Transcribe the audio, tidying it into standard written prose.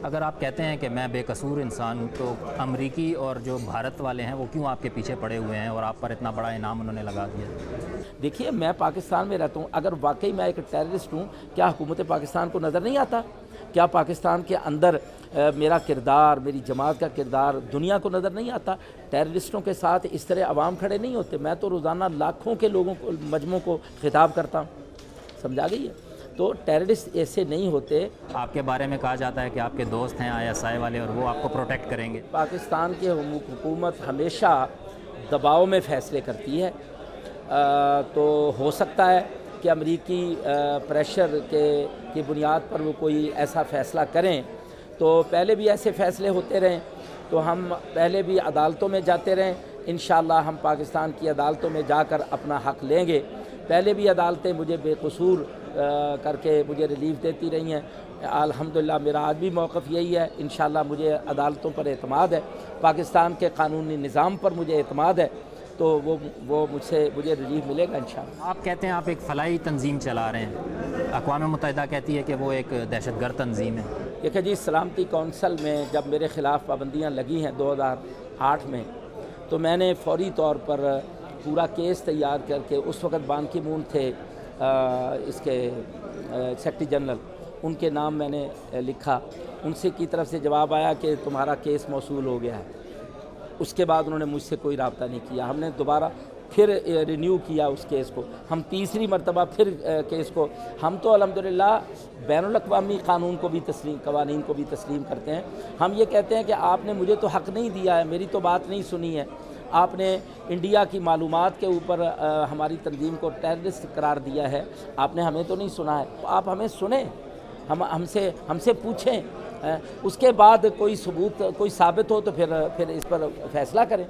اگر آپ کہتے ہیں کہ میں بے قصور انسان ہوں تو امریکی اور جو بھارت والے ہیں وہ کیوں آپ کے پیچھے پڑے ہوئے ہیں اور آپ پر اتنا بڑا انعام انہوں نے لگا دیا؟ دیکھیے، میں پاکستان میں رہتا ہوں، اگر واقعی میں ایک ٹیررسٹ ہوں، کیا حکومت پاکستان کو نظر نہیں آتا؟ کیا پاکستان کے اندر میرا کردار، میری جماعت کا کردار دنیا کو نظر نہیں آتا؟ ٹیررسٹوں کے ساتھ اس طرح عوام کھڑے نہیں ہوتے. میں تو روزانہ لاکھوں کے لوگوں کو، مجموعوں کو خطاب کرتا ہوں. سمجھا گئی ہے؟ تو ٹیررسٹ ایسے نہیں ہوتے. آپ کے بارے میں کہا جاتا ہے کہ آپ کے دوست ہیں ISI والے اور وہ آپ کو پروٹیکٹ کریں گے. پاکستان کی حکومت ہمیشہ دباؤ میں فیصلے کرتی ہے. تو ہو سکتا ہے کہ امریکی پریشر کی بنیاد پر وہ کوئی ایسا فیصلہ کریں. تو پہلے بھی ایسے فیصلے ہوتے رہیں، تو ہم پہلے بھی عدالتوں میں جاتے رہیں. انشاءاللہ ہم پاکستان کی عدالتوں میں جا کر اپنا حق لیں گے. پہلے بھی عدالتیں مجھے بے قصور کر کے مجھے ریلیف دیتی رہی ہیں. الحمدللہ میرا آج بھی موقف یہی ہے. انشاءاللہ مجھے عدالتوں پر اعتماد ہے، پاکستان کے قانونی نظام پر مجھے اعتماد ہے، تو وہ مجھے ریلیف ملے گا انشاءاللہ. آپ کہتے ہیں آپ ایک فلاحی تنظیم چلا رہے ہیں، اقوام متحدہ کہتی ہے کہ وہ ایک دہشت گرد تنظیم ہے. دیکھیں جی، سلامتی کونسل میں جب میرے خلاف پابندیاں لگی ہیں 2008 میں، تو میں نے فوری طور پر پورا کیس تیار کر کے، اس وقت بان کی مون تھے اس کے سیکرٹری جنرل، ان کے نام میں نے لکھا. ان سے کی طرف سے جواب آیا کہ تمہارا کیس موصول ہو گیا ہے. اس کے بعد انہوں نے مجھ سے کوئی رابطہ نہیں کیا. ہم نے دوبارہ پھر رینیو کیا اس کیس کو. ہم تیسری مرتبہ پھر کیس کو، ہم تو الحمدللہ بین الاقوامی قانون کو بھی قوانین کو بھی تسلیم کرتے ہیں. ہم یہ کہتے ہیں کہ آپ نے مجھے تو حق نہیں دیا ہے، میری تو بات نہیں سنی ہے. آپ نے انڈیا کی معلومات کے اوپر ہماری تنظیم کو ٹیررسٹ قرار دیا ہے. آپ نے ہمیں تو نہیں سنا ہے. آپ ہمیں سنیں، ہم سے پوچھیں. اس کے بعد کوئی ثبوت، کوئی ثابت ہو تو پھر اس پر فیصلہ کریں.